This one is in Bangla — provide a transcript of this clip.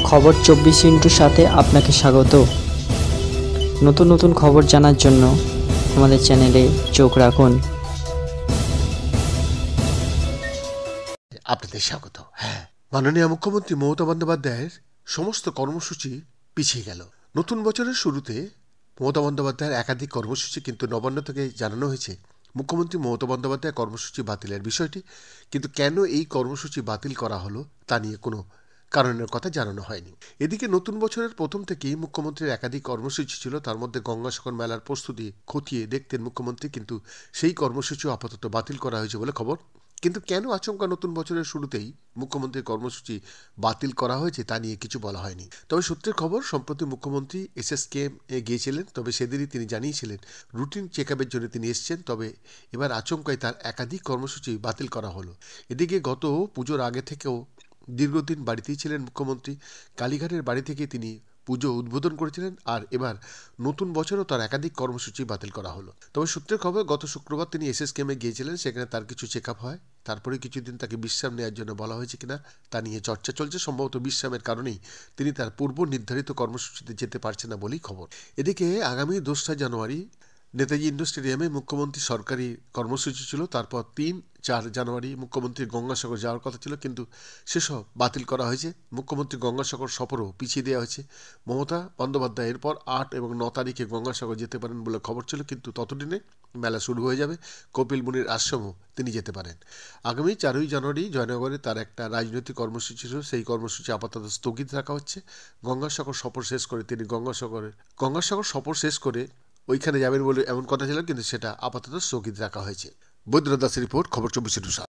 খবর 24 সাথে আপনাকে স্বাগত। নতুন নতুন খবর জানার জন্য আমাদের চ্যানেলে চোখ রাখুন। আপনাদের স্বাগত। মাননীয় মুখ্যমন্ত্রী মমতা বন্দ্যোপাধ্যায়ের সমস্ত কর্মসূচি পিছিয়ে গেল। নতুন বছরের শুরুতে মমতা বন্দ্যোপাধ্যায়ের একাধিক কর্মসূচি কিন্তু নবান্ন থেকে জানানো হয়েছে মুখ্যমন্ত্রী মমতা বন্দ্যোপাধ্যায় কর্মসূচি বাতিলের বিষয়টি, কিন্তু কেন এই কর্মসূচি বাতিল করা হলো তা নিয়ে কোনো কারণের কথা জানানো হয়নি। এদিকে নতুন বছরের প্রথম থেকেই মুখ্যমন্ত্রীর একাধিক কর্মসূচি ছিল, তার মধ্যে গঙ্গাসাগর মেলার প্রস্তুতি খতিয়ে দেখতেন মুখ্যমন্ত্রী, কিন্তু সেই কর্মসূচিও আপাতত বাতিল করা হয়েছে বলে খবর। কিন্তু কেন আচমকা নতুন বছরের শুরুতেই মুখ্যমন্ত্রীর কর্মসূচি বাতিল করা হয়েছে তা নিয়ে কিছু বলা হয়নি। তবে সূত্রের খবর, সম্প্রতি মুখ্যমন্ত্রী SSKM গিয়েছিলেন, তবে সেদিনই তিনি জানিয়েছিলেন রুটিন চেক আপের জন্য তিনি এসছেন, তবে এবার আচমকাই তার একাধিক কর্মসূচি বাতিল করা হলো। এদিকে গত পুজোর আগে থেকেও দীর্ঘদিন বাড়িতেই ছিলেন মুখ্যমন্ত্রী। কালীঘাটের বাড়ি থেকে তিনি পুজো উদ্বোধন করেছিলেন, আর এবার নতুন বছরও তার একাধিক কর্মসূচি বাতিল করা হলো। তবে সূত্রের খবর, গত শুক্রবার তিনি SSKM গিয়েছিলেন, সেখানে তার কিছু চেক আপ হয়, তারপরে কিছুদিন তাকে বিশ্রাম নেওয়ার জন্য বলা হয়েছে কিনা তা নিয়ে চর্চা চলছে। সম্ভবত বিশ্রামের কারণেই তিনি তার পূর্ব নির্ধারিত কর্মসূচিতে যেতে পারছেন না বলেই খবর। এদিকে আগামী 2রা জানুয়ারি নেতাজি ইন্ডোর স্টেডিয়ামে মুখ্যমন্ত্রীর সরকারি কর্মসূচি ছিল, তারপর 3-4 জানুয়ারি মুখ্যমন্ত্রীর গঙ্গাসাগর যাওয়ার কথা ছিল, কিন্তু সেসব বাতিল করা হয়েছে। মুখ্যমন্ত্রী গঙ্গাসাগর সফরও পিছিয়ে দেওয়া হয়েছে। মমতা বন্দ্যোপাধ্যায় এরপর 8 এবং 9 তারিখে গঙ্গাসাগর যেতে পারেন বলে খবর ছিল, কিন্তু ততদিনে মেলা শুরু হয়ে যাবে। কপিল মুনির আশ্রমও তিনি যেতে পারেন। আগামী 4ই জানুয়ারি জয়নগরে তার একটা রাজনৈতিক কর্মসূচি ছিল, সেই কর্মসূচি আপাতত স্থগিত রাখা হচ্ছে। গঙ্গাসাগর সফর শেষ করে তিনি গঙ্গাসাগর সফর শেষ করে ওইখানে যাবেন বলে এমন কথা ছিল, কিন্তু সেটা আপাতত স্থগিত রাখা হয়েছে। বৈদ্যনাথ দাসের রিপোর্ট, খবর 24।